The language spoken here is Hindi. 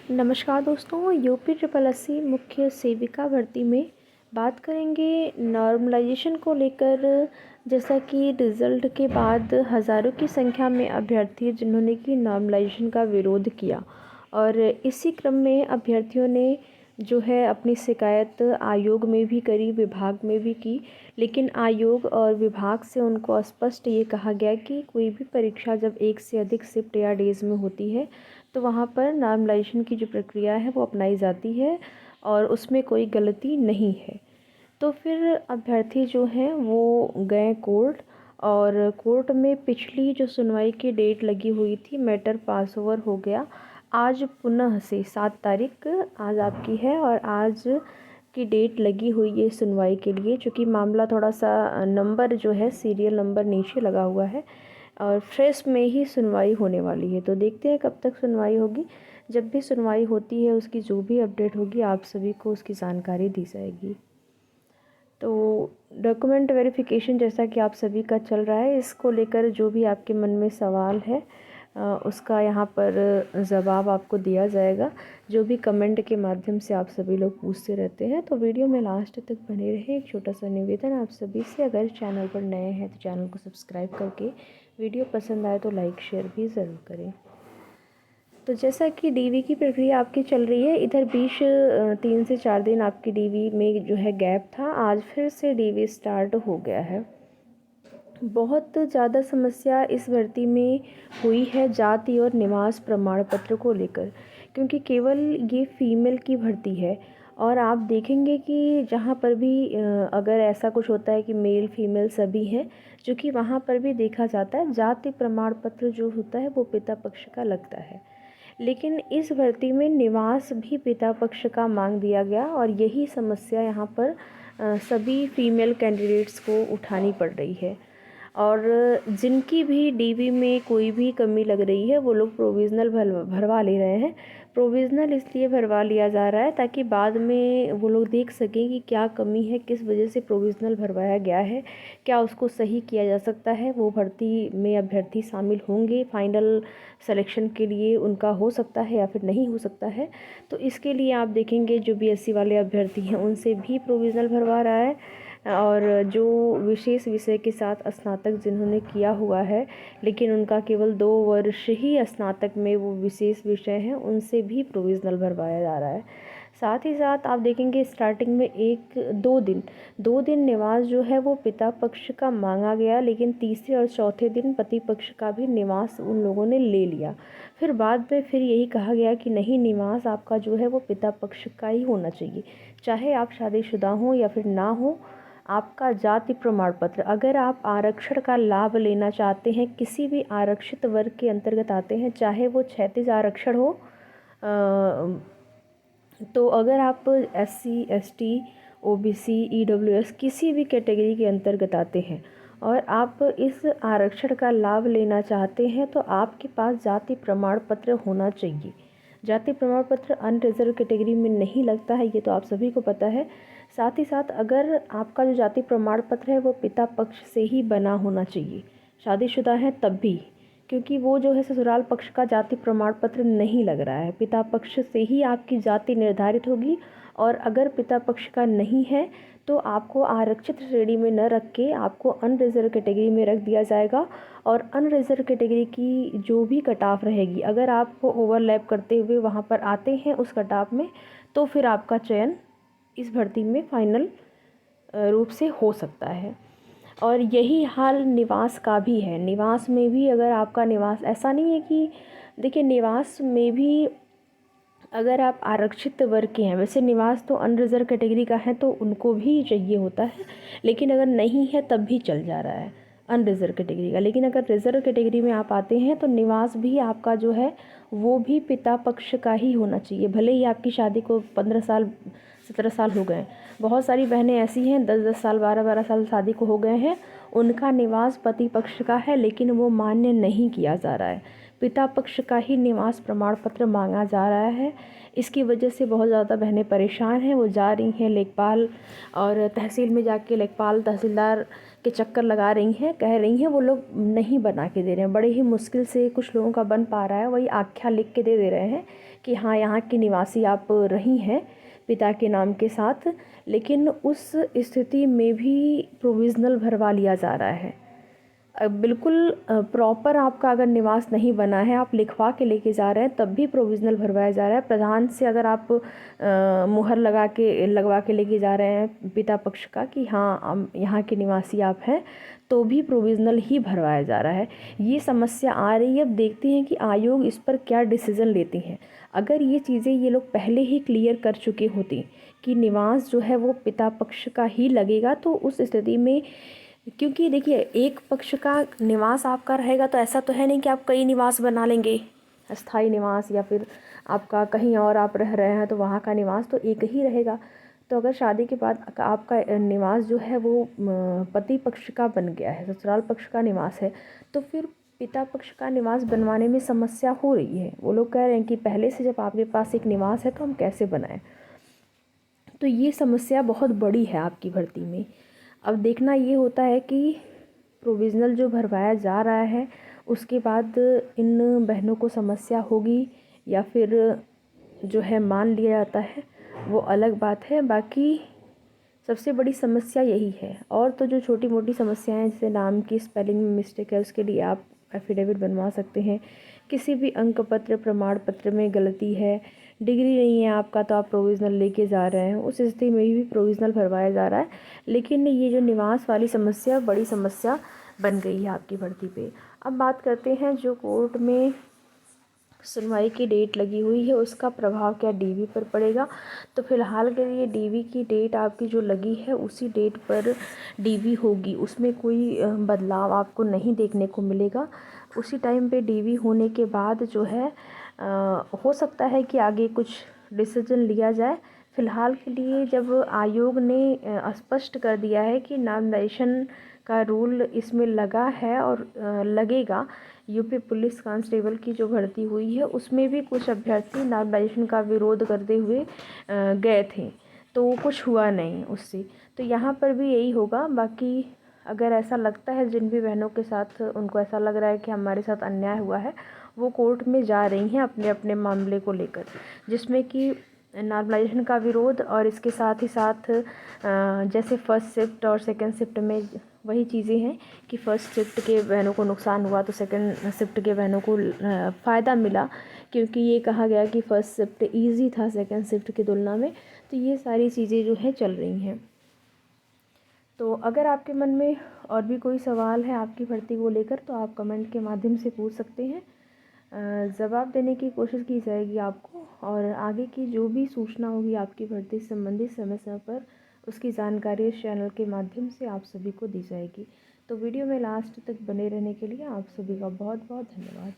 नमस्कार दोस्तों, यूपी ट्रिपल एस सी मुख्य सेविका भर्ती में बात करेंगे नॉर्मलाइजेशन को लेकर। जैसा कि रिज़ल्ट के बाद हज़ारों की संख्या में अभ्यर्थी जिन्होंने कि नॉर्मलाइजेशन का विरोध किया और इसी क्रम में अभ्यर्थियों ने जो है अपनी शिकायत आयोग में भी करी, विभाग में भी की, लेकिन आयोग और विभाग से उनको स्पष्ट ये कहा गया कि कोई भी परीक्षा जब एक से अधिक शिफ्ट या डेज़ में होती है तो वहाँ पर नॉर्मलाइजेशन की जो प्रक्रिया है वो अपनाई जाती है और उसमें कोई गलती नहीं है। तो फिर अभ्यर्थी जो हैं वो गए कोर्ट और कोर्ट में पिछली जो सुनवाई की डेट लगी हुई थी, मैटर पास ओवर हो गया। आज पुनः से 7 तारीख आज आपकी है और आज की डेट लगी हुई है सुनवाई के लिए, चूँकि मामला थोड़ा सा नंबर जो है सीरियल नंबर नीचे लगा हुआ है और फ्रेश में ही सुनवाई होने वाली है। तो देखते हैं कब तक सुनवाई होगी। जब भी सुनवाई होती है उसकी जो भी अपडेट होगी आप सभी को उसकी जानकारी दी जाएगी। तो डॉक्यूमेंट वेरिफिकेशन जैसा कि आप सभी का चल रहा है, इसको लेकर जो भी आपके मन में सवाल है उसका यहाँ पर जवाब आपको दिया जाएगा, जो भी कमेंट के माध्यम से आप सभी लोग पूछते रहते हैं। तो वीडियो में लास्ट तक बने रहे। एक छोटा सा निवेदन आप सभी से, अगर चैनल पर नए हैं तो चैनल को सब्सक्राइब करके, वीडियो पसंद आए तो लाइक शेयर भी ज़रूर करें। तो जैसा कि डीवी की प्रक्रिया आपकी चल रही है, इधर बीच 3 से 4 दिन आपकी डीवी में जो है गैप था, आज फिर से डीवी स्टार्ट हो गया है। बहुत ज़्यादा समस्या इस भर्ती में हुई है जाति और निवास प्रमाण पत्र को लेकर, क्योंकि केवल ये फीमेल की भर्ती है और आप देखेंगे कि जहाँ पर भी अगर ऐसा कुछ होता है कि मेल फीमेल सभी हैं, जो कि वहाँ पर भी देखा जाता है जाति प्रमाण पत्र जो होता है वो पिता पक्ष का लगता है। लेकिन इस भर्ती में निवास भी पिता पक्ष का मांग दिया गया और यही समस्या यहाँ पर सभी फीमेल कैंडिडेट्स को उठानी पड़ रही है। और जिनकी भी डीवी में कोई भी कमी लग रही है वो लोग प्रोविज़नल भरवा ले रहे हैं। प्रोविज़नल इसलिए भरवा लिया जा रहा है ताकि बाद में वो लोग देख सकें कि क्या कमी है, किस वजह से प्रोविज़नल भरवाया गया है, क्या उसको सही किया जा सकता है। वो भर्ती में अभ्यर्थी शामिल होंगे, फाइनल सिलेक्शन के लिए उनका हो सकता है या फिर नहीं हो सकता है। तो इसके लिए आप देखेंगे जो बीएससी वाले अभ्यर्थी हैं उनसे भी प्रोविज़नल भरवा रहा है और जो विशेष विषय के साथ स्नातक जिन्होंने किया हुआ है लेकिन उनका केवल 2 वर्ष ही स्नातक में वो विशेष विषय हैं, उनसे भी प्रोविज़नल भरवाया जा रहा है। साथ ही साथ आप देखेंगे स्टार्टिंग में 2 दिन निवास जो है वो पिता पक्ष का मांगा गया, लेकिन तीसरे और चौथे दिन पति पक्ष का भी निवास उन लोगों ने ले लिया। फिर बाद में फिर यही कहा गया कि नहीं, निवास आपका जो है वो पिता पक्ष का ही होना चाहिए, चाहे आप शादीशुदा हों या फिर ना हो। आपका जाति प्रमाण पत्र, अगर आप आरक्षण का लाभ लेना चाहते हैं, किसी भी आरक्षित वर्ग के अंतर्गत आते हैं, चाहे वो 36 आरक्षण हो, तो अगर आप एससी एसटी ओबीसी ईडब्ल्यूएस किसी भी कैटेगरी के अंतर्गत आते हैं और आप इस आरक्षण का लाभ लेना चाहते हैं तो आपके पास जाति प्रमाण पत्र होना चाहिए। जाति प्रमाण पत्र अनरिजर्व कैटेगरी में नहीं लगता है, ये तो आप सभी को पता है। साथ ही साथ अगर आपका जो जाति प्रमाण पत्र है वो पिता पक्ष से ही बना होना चाहिए, शादीशुदा है तब भी, क्योंकि वो जो है ससुराल पक्ष का जाति प्रमाण पत्र नहीं लग रहा है। पिता पक्ष से ही आपकी जाति निर्धारित होगी और अगर पिता पक्ष का नहीं है तो आपको आरक्षित श्रेणी में न रख के आपको अनरिजर्व कैटेगरी में रख दिया जाएगा और अनरिजर्व कैटेगरी की जो भी कट ऑफ रहेगी, अगर आप ओवरलैप करते हुए वहाँ पर आते हैं उस कट ऑफ में, तो फिर आपका चयन इस भर्ती में फाइनल रूप से हो सकता है। और यही हाल निवास का भी है। निवास में भी अगर आपका निवास, ऐसा नहीं है कि देखिए निवास में भी अगर आप आरक्षित वर्ग के हैं, वैसे निवास तो अनरिजर्व कैटेगरी का है तो उनको भी चाहिए होता है, लेकिन अगर नहीं है तब भी चल जा रहा है अनरिजर्व कैटेगरी का। लेकिन अगर रिजर्व कैटेगरी में आप आते हैं तो निवास भी आपका जो है वो भी पिता पक्ष का ही होना चाहिए, भले ही आपकी शादी को 15 साल 17 साल हो गए। बहुत सारी बहनें ऐसी हैं 10-10 साल 12-12 साल शादी को हो गए हैं, उनका निवास पति पक्ष का है लेकिन वो मान्य नहीं किया जा रहा है, पिता पक्ष का ही निवास प्रमाण पत्र मांगा जा रहा है। इसकी वजह से बहुत ज़्यादा बहनें परेशान हैं। वो जा रही हैं लेखपाल और तहसील में जाके लेखपाल तहसीलदार के चक्कर लगा रही हैं, कह रही हैं, वो लोग नहीं बना के दे रहे हैं। बड़े ही मुश्किल से कुछ लोगों का बन पा रहा है, वही आख्या लिख के दे रहे हैं कि हाँ यहाँ की निवासी आप रही हैं पिता के नाम के साथ, लेकिन उस स्थिति में भी प्रोविज़नल भरवा लिया जा रहा है। बिल्कुल प्रॉपर आपका अगर निवास नहीं बना है, आप लिखवा के लेके जा रहे हैं, तब भी प्रोविज़नल भरवाया जा रहा है। प्रधान से अगर आप मुहर लगवा के लेके जा रहे हैं पिता पक्ष का कि हाँ यहाँ के निवासी आप हैं, तो भी प्रोविज़नल ही भरवाया जा रहा है। ये समस्या आ रही है। अब देखते हैं कि आयोग इस पर क्या डिसीज़न लेती हैं। अगर ये चीज़ें ये लोग पहले ही क्लियर कर चुके होते कि निवास जो है वो पिता पक्ष का ही लगेगा, तो उस स्थिति में, क्योंकि देखिए एक पक्ष का निवास आपका रहेगा तो ऐसा तो है नहीं कि आप कई निवास बना लेंगे, अस्थाई निवास, या फिर आपका कहीं और आप रह रहे हैं तो वहाँ का निवास तो एक ही रहेगा। तो अगर शादी के बाद आपका निवास जो है वो पति पक्ष का बन गया है, ससुराल पक्ष का निवास है, तो फिर पिता पक्ष का निवास बनवाने में समस्या हो रही है। वो लोग कह रहे हैं कि पहले से जब आपके पास एक निवास है तो हम कैसे बनाएं। तो ये समस्या बहुत बड़ी है आपकी भर्ती में। अब देखना ये होता है कि प्रोविज़नल जो भरवाया जा रहा है उसके बाद इन बहनों को समस्या होगी या फिर जो है मान लिया जाता है, वो अलग बात है। बाकी सबसे बड़ी समस्या यही है। और तो जो छोटी मोटी समस्याएं हैं, जैसे नाम की स्पेलिंग में मिस्टेक है, उसके लिए आप एफिडेविट बनवा सकते हैं। किसी भी अंक पत्र प्रमाण पत्र में गलती है, डिग्री नहीं है आपका तो आप प्रोविज़नल लेके जा रहे हैं, उस स्थिति में भी प्रोविज़नल भरवाया जा रहा है। लेकिन ये जो निवास वाली समस्या बड़ी समस्या बन गई है आपकी भर्ती पे। अब बात करते हैं जो कोर्ट में सुनवाई की डेट लगी हुई है उसका प्रभाव क्या डीवी पर पड़ेगा। तो फिलहाल के लिए डीवी की डेट आपकी जो लगी है उसी डेट पर डीवी होगी, उसमें कोई बदलाव आपको नहीं देखने को मिलेगा। उसी टाइम पे डीवी होने के बाद जो है हो सकता है कि आगे कुछ डिसीजन लिया जाए। फ़िलहाल के लिए जब आयोग ने स्पष्ट कर दिया है कि नॉमिनेशन का रूल इसमें लगा है और लगेगा, यूपी पुलिस कांस्टेबल की जो भर्ती हुई है उसमें भी कुछ अभ्यर्थी नॉमिनेशन का विरोध करते हुए गए थे, तो कुछ हुआ नहीं उससे। तो यहाँ पर भी यही होगा। बाकी अगर ऐसा लगता है जिन भी बहनों के साथ उनको ऐसा लग रहा है कि हमारे साथ अन्याय हुआ है, वो कोर्ट में जा रही हैं अपने अपने मामले को लेकर, जिसमें कि नॉर्मलाइजेशन का विरोध और इसके साथ ही साथ जैसे फ़र्स्ट शिफ्ट और सेकंड शिफ्ट में वही चीज़ें हैं कि फ़र्स्ट शिफ्ट के बहनों को नुकसान हुआ तो सेकंड शिफ्ट के बहनों को फ़ायदा मिला, क्योंकि ये कहा गया कि फ़र्स्ट शिफ्ट ईजी था सेकंड शिफ्ट की तुलना में। तो ये सारी चीज़ें जो हैं चल रही हैं। तो अगर आपके मन में और भी कोई सवाल है आपकी भर्ती को लेकर तो आप कमेंट के माध्यम से पूछ सकते हैं। जवाब देने की कोशिश की जाएगी आपको, और आगे की जो भी सूचना होगी आपकी भर्ती से संबंधित समय समय पर उसकी जानकारी इस चैनल के माध्यम से आप सभी को दी जाएगी। तो वीडियो में लास्ट तक बने रहने के लिए आप सभी का बहुत बहुत धन्यवाद।